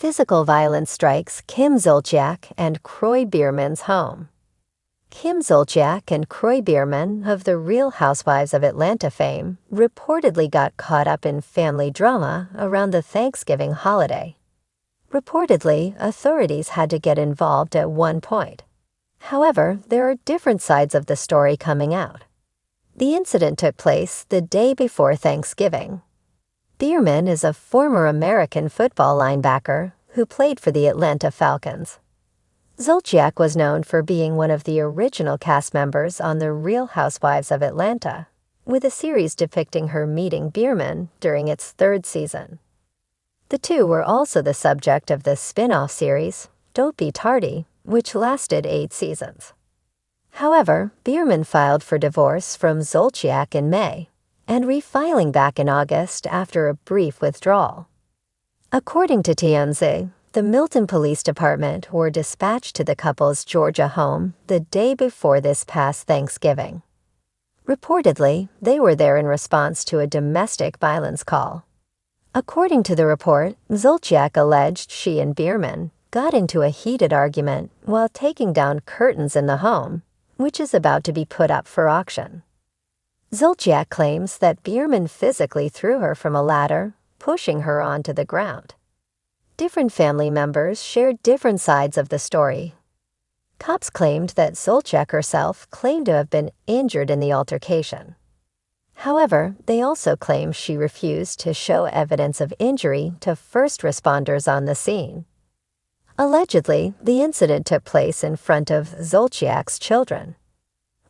Physical violence strikes Kim Zolciak and Kroy Biermann's home. Kim Zolciak and Kroy Biermann of the Real Housewives of Atlanta fame reportedly got caught up in family drama around the Thanksgiving holiday. Reportedly, authorities had to get involved at one point. However, there are different sides of the story coming out. The incident took place the day before Thanksgiving. Biermann is a former American football linebacker who played for the Atlanta Falcons. Zolciak was known for being one of the original cast members on The Real Housewives of Atlanta, with a series depicting her meeting Biermann during its third season. The two were also the subject of the spin-off series, Don't Be Tardy, which lasted 8 seasons. However, Biermann filed for divorce from Zolciak in May, and refiling back in August after a brief withdrawal. According to TMZ, the Milton Police Department were dispatched to the couple's Georgia home the day before this past Thanksgiving. Reportedly, they were there in response to a domestic violence call. According to the report, Zolciak alleged she and Biermann got into a heated argument while taking down curtains in the home, which is about to be put up for auction. Zolciak claims that Biermann physically threw her from a ladder, pushing her onto the ground. Different family members shared different sides of the story. Cops claimed that Zolciak herself claimed to have been injured in the altercation. However, they also claim she refused to show evidence of injury to first responders on the scene. Allegedly, the incident took place in front of Zolciak's children.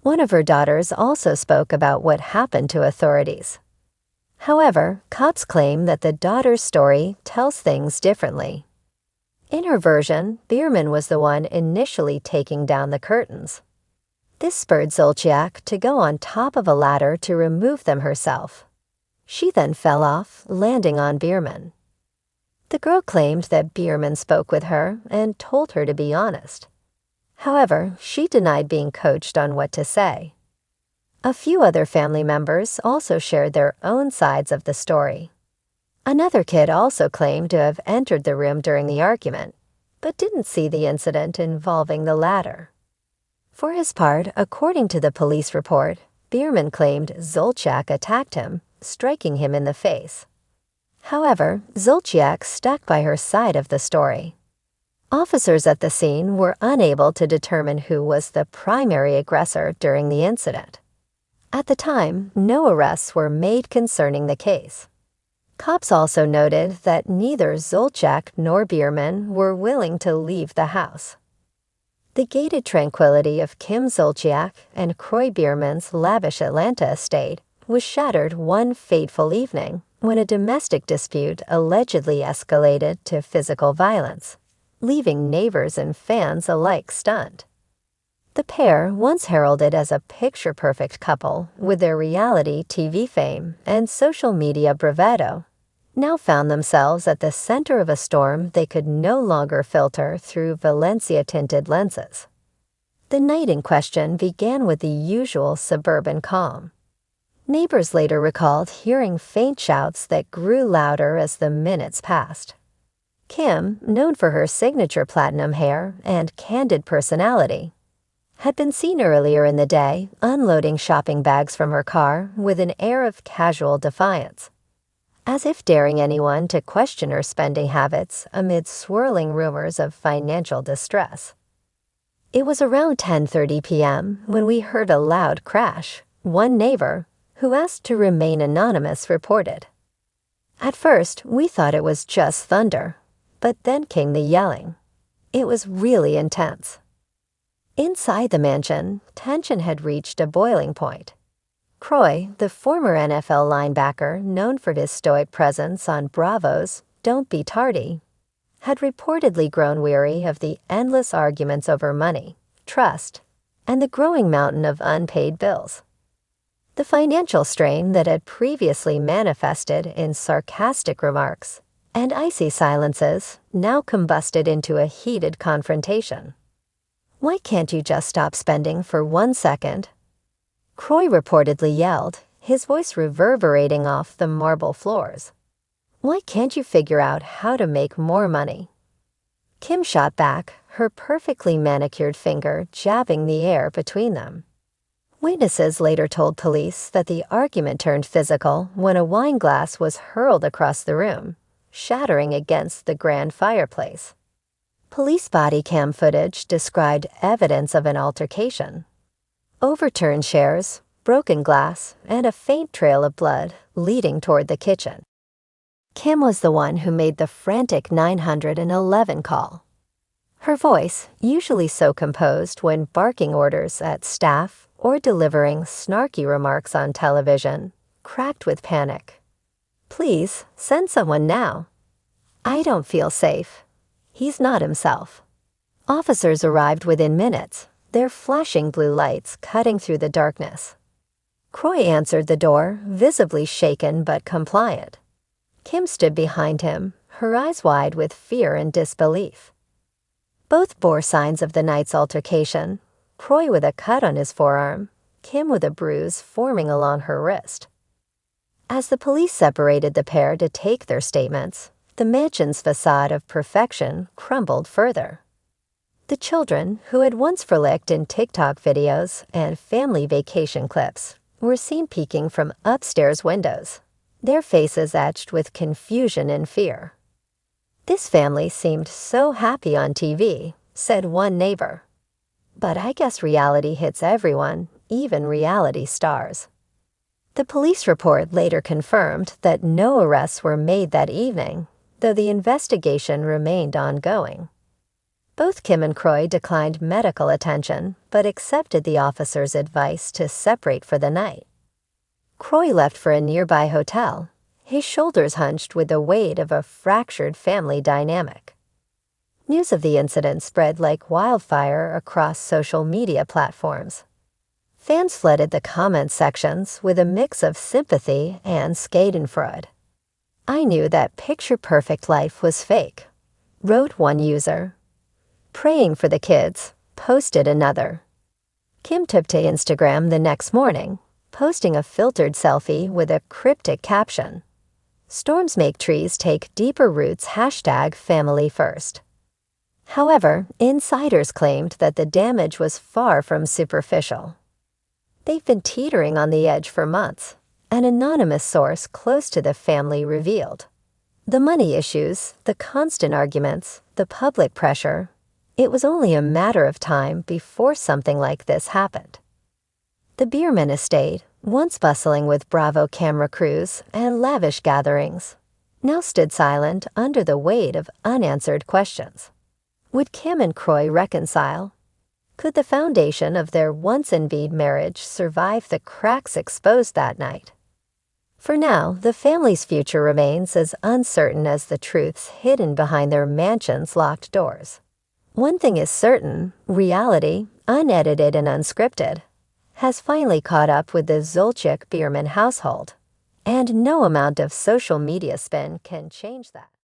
One of her daughters also spoke about what happened to authorities. However, cops claim that the daughter's story tells things differently. In her version, Biermann was the one initially taking down the curtains. This spurred Zolciak to go on top of a ladder to remove them herself. She then fell off, landing on Biermann. The girl claimed that Biermann spoke with her and told her to be honest. However, she denied being coached on what to say. A few other family members also shared their own sides of the story. Another kid also claimed to have entered the room during the argument, but didn't see the incident involving the ladder. For his part, according to the police report, Biermann claimed Zolciak attacked him, striking him in the face. However, Zolciak stuck by her side of the story. Officers at the scene were unable to determine who was the primary aggressor during the incident. At the time, no arrests were made concerning the case. Cops also noted that neither Zolciak nor Biermann were willing to leave the house. The gated tranquility of Kim Zolciak and Kroy Biermann's lavish Atlanta estate was shattered one fateful evening when a domestic dispute allegedly escalated to physical violence, leaving neighbors and fans alike stunned. The pair, once heralded as a picture-perfect couple with their reality TV fame and social media bravado, now found themselves at the center of a storm they could no longer filter through Valencia-tinted lenses. The night in question began with the usual suburban calm. Neighbors later recalled hearing faint shouts that grew louder as the minutes passed. Kim, known for her signature platinum hair and candid personality, had been seen earlier in the day unloading shopping bags from her car with an air of casual defiance, as if daring anyone to question her spending habits amid swirling rumors of financial distress. It was around 10:30 p.m. when we heard a loud crash, one neighbor, who asked to remain anonymous, reported. At first, we thought it was just thunder, but then came the yelling. It was really intense. Inside the mansion, tension had reached a boiling point. Kroy, the former NFL linebacker known for his stoic presence on Bravo's Don't Be Tardy, had reportedly grown weary of the endless arguments over money, trust, and the growing mountain of unpaid bills. The financial strain that had previously manifested in sarcastic remarks and icy silences now combusted into a heated confrontation. "Why can't you just stop spending for 1 second?" Kroy reportedly yelled, his voice reverberating off the marble floors. "Why can't you figure out how to make more money? Kim shot back, her perfectly manicured finger jabbing the air between them. Witnesses later told police that the argument turned physical when a wine glass was hurled across the room, shattering against the grand fireplace. Police body cam footage described evidence of an altercation. Overturned chairs, broken glass, and a faint trail of blood leading toward the kitchen. Kim was the one who made the frantic 911 call. Her voice, usually so composed when barking orders at staff or delivering snarky remarks on television, cracked with panic. "Please, send someone now. I don't feel safe. He's not himself." Officers arrived within minutes, their flashing blue lights cutting through the darkness. Kroy answered the door, visibly shaken but compliant. Kim stood behind him, her eyes wide with fear and disbelief. Both bore signs of the night's altercation, Kroy with a cut on his forearm, Kim with a bruise forming along her wrist. As the police separated the pair to take their statements, the mansion's facade of perfection crumbled further. The children, who had once frolicked in TikTok videos and family vacation clips, were seen peeking from upstairs windows, their faces etched with confusion and fear. "This family seemed so happy on TV," said one neighbor. "But I guess reality hits everyone, even reality stars." The police report later confirmed that no arrests were made that evening, though the investigation remained ongoing. Both Kim and Kroy declined medical attention, but accepted the officer's advice to separate for the night. Kroy left for a nearby hotel, his shoulders hunched with the weight of a fractured family dynamic. News of the incident spread like wildfire across social media platforms. Fans flooded the comment sections with a mix of sympathy and schadenfreude. "I knew that picture-perfect life was fake," wrote one user. "Praying for the kids," posted another. Kim took to Instagram the next morning, posting a filtered selfie with a cryptic caption. "Storms make trees take deeper roots #FamilyFirst." However, insiders claimed that the damage was far from superficial. "They've been teetering on the edge for months," an anonymous source close to the family revealed. "The money issues, the constant arguments, the public pressure. It was only a matter of time before something like this happened." The Biermann estate, once bustling with Bravo camera crews and lavish gatherings, now stood silent under the weight of unanswered questions. Would Kim and Kroy reconcile? Could the foundation of their once-envied marriage survive the cracks exposed that night? For now, the family's future remains as uncertain as the truths hidden behind their mansion's locked doors. One thing is certain: reality, unedited and unscripted, has finally caught up with the Zolciak-Biermann household, and no amount of social media spin can change that.